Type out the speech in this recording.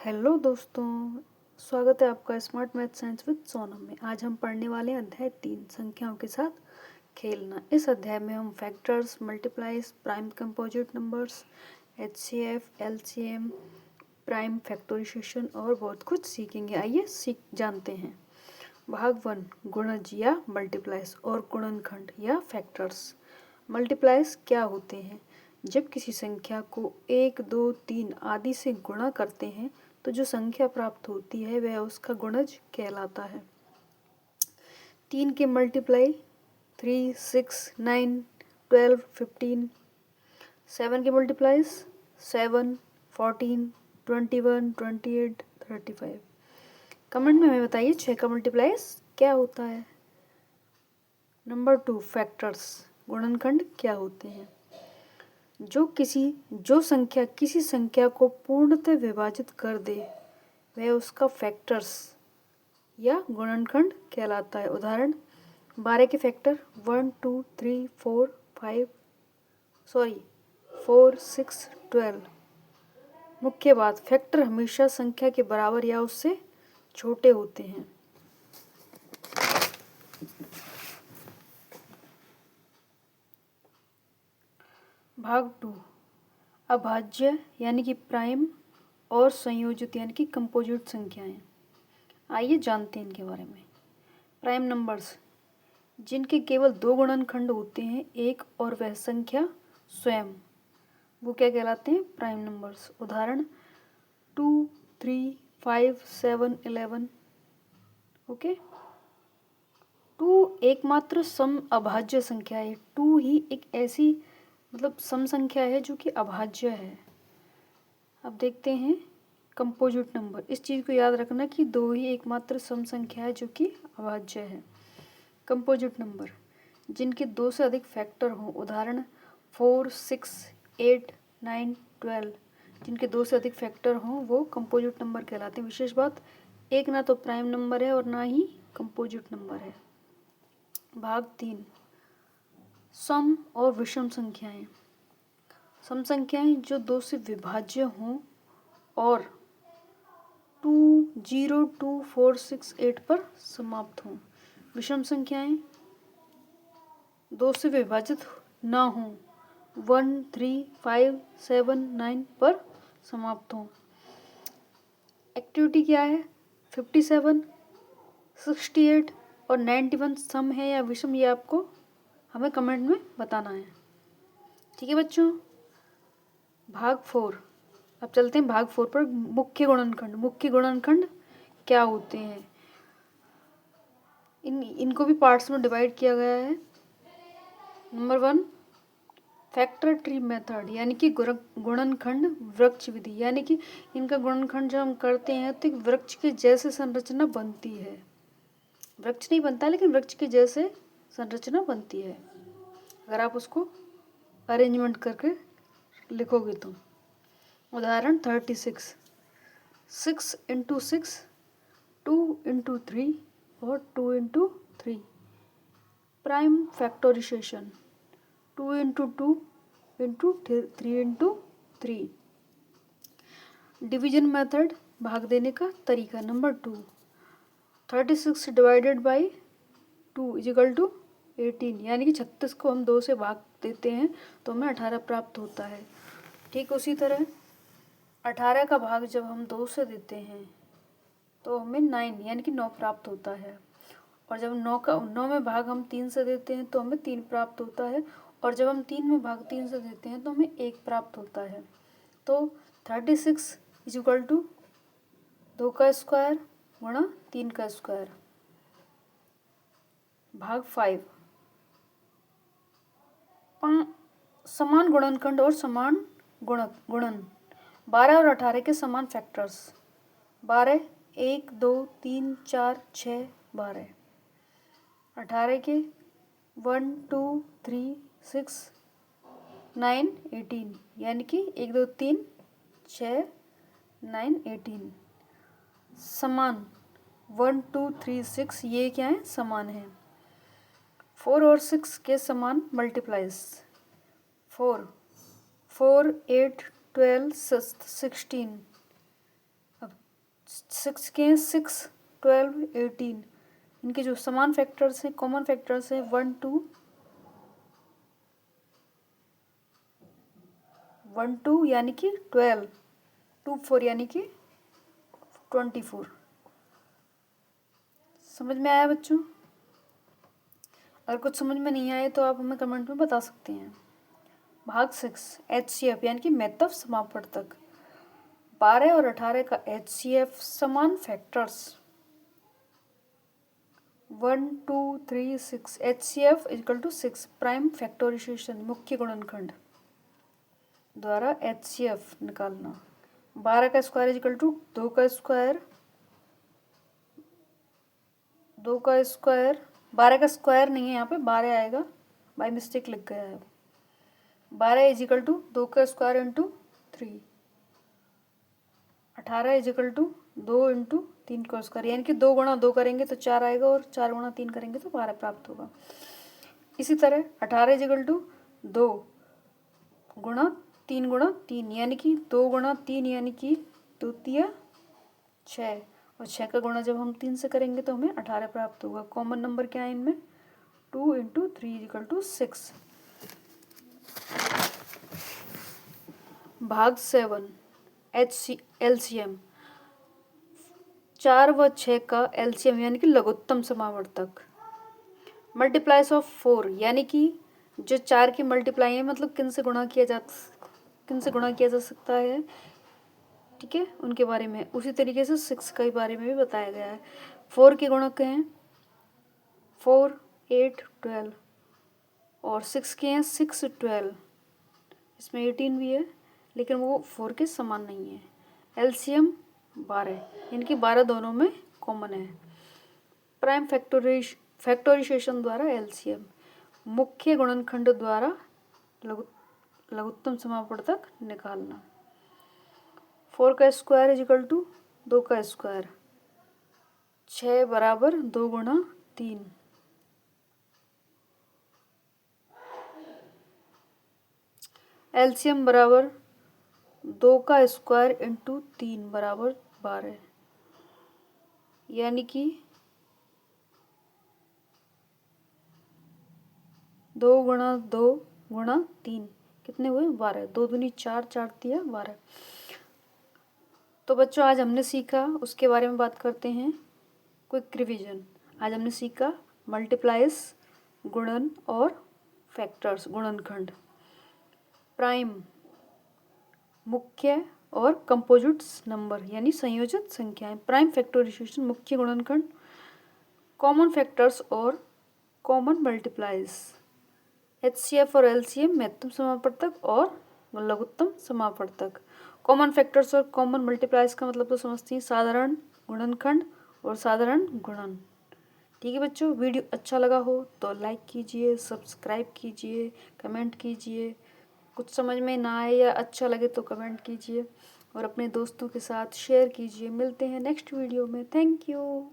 Hello दोस्तों, स्वागत है आपका smart math science with Sonam में। आज हम पढ़ने वाले हैं अध्याय 3 संख्याओं के साथ खेलना। इस अध्याय में हम factors, multiples, prime composite numbers, HCF, LCM, prime factorization और बहुत कुछ सीखेंगे। आइए जानते हैं। भाग 1, गुणज या मल्टीप्लाइज और गुणनखंड या फैक्टर्स। मल्टीप्लाइज क्या होते हैं? जब किसी संख्या को 1, 2, 3 आदि से गुणा करते हैं तो जो संख्या प्राप्त होती है वह उसका गुणज कहलाता है। 3 के मल्टीप्लाई 3, 6, 9, 12, 15। 7 के मल्टीप्लाइज 7, 14, 21, 28, 35। कमेंट में हमें बताइए 6 का मल्टीप्लाइज क्या होता है। नंबर 2, फैक्टर्स, गुणनखंड क्या होते हैं? जो संख्या किसी संख्या को पूर्णतः विभाजित कर दे वह उसका फैक्टर्स या गुणनखंड कहलाता है। उदाहरण 12 के फैक्टर 1, 2, 3, 4, 6, 12। मुख्य बात, फैक्टर हमेशा संख्या के बराबर या उससे छोटे होते हैं। भाग 2, अभाज्य यानी कि प्राइम और संयोजित यानी कि कंपोजिट संख्याएं। आइए जानते हैं इनके बारे में। प्राइम नंबर्स, जिनके केवल 2 गुणनखंड होते हैं, एक और वह संख्या स्वयं, वो क्या कहलाते हैं? Prime numbers. उदाहरण 2, 3, 5, 7, 11। ओके, 2 एकमात्र सम अभाज्य संख्या है। 2 ही एक ऐसी सम संख्या है जो कि अभाज्य है। अब देखते हैं कंपोजिट नंबर। इस चीज़ को याद रखना कि 2 ही एकमात्र सम संख्या है जो कि अभाज्य है। कंपोजिट नंबर, जिनके 2 से अधिक फैक्टर हों। उदाहरण 4, 6, 8, 9, 12। जिनके 2 से अधिक फैक्टर हों वो कंपोजिट नंबर कहलाते हैं। विशेष बात, एक ना तो प्राइम नंबर है और ना ही कंपोजिट नंबर है। भाग 3, सम और विषम संख्याएं। सम संख्याएं जो 2 से विभाज्य हों और 2, 0, 2, 4, 6, 8 पर समाप्त हों। विषम संख्याएं 2 से विभाजित ना हों, 1, 3, 5, 7, 9 पर समाप्त हों। एक्टिविटी क्या है? 57, 68 और 91 सम है या विषम, ये आपको हमें कमेंट में बताना है। ठीक है बच्चों। भाग 4, अब चलते हैं भाग 4 पर। मुख्य गुणनखंड। मुख्य गुणनखंड क्या होते हैं? इनको भी पार्ट्स में डिवाइड किया गया है। नंबर 1, फैक्टर ट्री मेथड यानी कि गुणनखंड वृक्ष विधि। यानी कि इनका गुणनखंड जब हम करते हैं तो एक वृक्ष के जैसे संरचना बनती है। वृक्ष नहीं बनता लेकिन वृक्ष के जैसे संरचना बनती है अगर आप उसको अरेंजमेंट करके लिखोगे तो। उदाहरण 36, 6 × 6, 2 × 3 और 2 × 3। Prime factorisation 2 × 2 × 3 × 3। डिवीजन मेथड, भाग देने का तरीका। Number 2, 36 divided by 2 = 18। यानी कि 36 को हम 2 से भाग देते हैं तो हमें 18 प्राप्त होता है। ठीक उसी तरह 18 का भाग जब हम 2 से देते हैं तो हमें 9 यानी कि 9 प्राप्त होता है। और जब 9 में भाग हम 3 से देते हैं तो हमें 3 प्राप्त होता है। और जब हम 3 में भाग 3 से देते हैं तो हमें 1 प्राप्त होता है। तो 36 = 2 का स्क्वायर गुणा 3 का स्क्वायर। भाग 5, समान गुणनखंड और समान गुणन। 12 और 18 के समान फैक्टर्स। 12, 1, 2, 3, 4, 6, 12। 18 के 1, 2, 3, 6, 9, 18। यानी कि 1, 2, 3, 6, 9, 18। समान 1, 2, 3, 6 ये क्या है? समान है। 4 और 6 के समान मल्टीप्लाइज। 4, 8, 12, 16। अब 6 के हैं 6, 12, 18। इनके जो समान फैक्टर्स हैं, कॉमन फैक्टर्स हैं 1, 2, 1, 2 यानी कि 12, 2, 4 यानी कि 24। समझ में आया बच्चों? अगर कुछ समझ में नहीं आए तो आप हमें कमेंट में बता सकते हैं। भाग 6 HCF यानी कि मेथड समापवर्तक। 12 और 18 का HCF समान factors 1, 2, 3, 6। HCF equal to 6 prime factorization मुख्य गुणनखंड द्वारा HCF निकालना। 12 का स्क्वायर इक्वल टू 2 का स्क्वायर, 2 का स्क्वायर, 12 का स्क्वायर नहीं है यहाँ पे, 12 आएगा, बाई मिस्टेक लिख गया है। 12 इज इक्वल टू 2 का square into 3। 18 is equal to 2 into 3 का स्क्वायर, यानी कि 2 गुणा 2 करेंगे तो 4 आएगा और 4 गुणा 3 करेंगे तो 12 प्राप्त होगा। इसी तरह 18 इज इक्वल टू 2 गुणा 3 गुणा 3 यानी कि 2 गुणा 3 यानी कि 2 तिया 6, और 6 का गुणा जब हम 3 से करेंगे तो हमें 18 प्राप्त होगा। कॉमन नंबर क्या है इनमें? 2 इंटू 3 इक्वल टू 6। भाग 7 LCM। 4 व 6 का LCM यानी कि लघुत्तम समावर्तक। मल्टीप्लाइज ऑफ 4 यानी कि जो 4 की मल्टीप्लाई है, मतलब किन से गुणा किया जा सकता है, ठीक है, उनके बारे में। उसी तरीके से 6 के बारे में भी बताया गया है। 4 के गुणक हैं 4, 8, 12 और 6 के हैं 6, 12। इसमें 18 भी है लेकिन वो 4 के समान नहीं है। LCM 12 यानी कि 12 दोनों में कॉमन है। प्राइम फैक्टोराइजेशन द्वारा LCM मुख्य गुणनखंड द्वारा लघुत्तम समापवर्तक निकालना। 4 का स्क्वायर इज इक्वल टू 2 का स्क्वायर, 6 बराबर 2 गुणा 3। LCM बराबर 2 का स्क्वायर इंटू 3 बराबर 12, यानी कि 2 गुणा 2 गुणा 3 कितने हुए? 12। 2 दूनी 4, 4 तिया 12। तो बच्चों आज हमने सीखा, उसके बारे में बात करते हैं। Quick revision. आज हमने सीखा मल्टीप्लाइज, गुणन और फैक्टर्स गुणनखंड, प्राइम मुख्य और कंपोजिट्स नंबर यानी संयोजित संख्याएं, प्राइम फैक्टोराइजेशन मुख्य गुणनखंड, कॉमन फैक्टर्स और कॉमन मल्टीप्लाइज, HCF और LCM महत्तम समापवर्तक और लघुत्तम समापवर्तक। कॉमन फैक्टर्स और कॉमन मल्टीप्लाइज का मतलब तो समझती हैं, साधारण गुणनखंड और साधारण गुणन। ठीक है बच्चों, वीडियो अच्छा लगा हो तो लाइक कीजिए, सब्सक्राइब कीजिए, कमेंट कीजिए। कुछ समझ में ना आए या अच्छा लगे तो कमेंट कीजिए और अपने दोस्तों के साथ शेयर कीजिए। मिलते हैं नेक्स्ट वीडियो में। Thank you.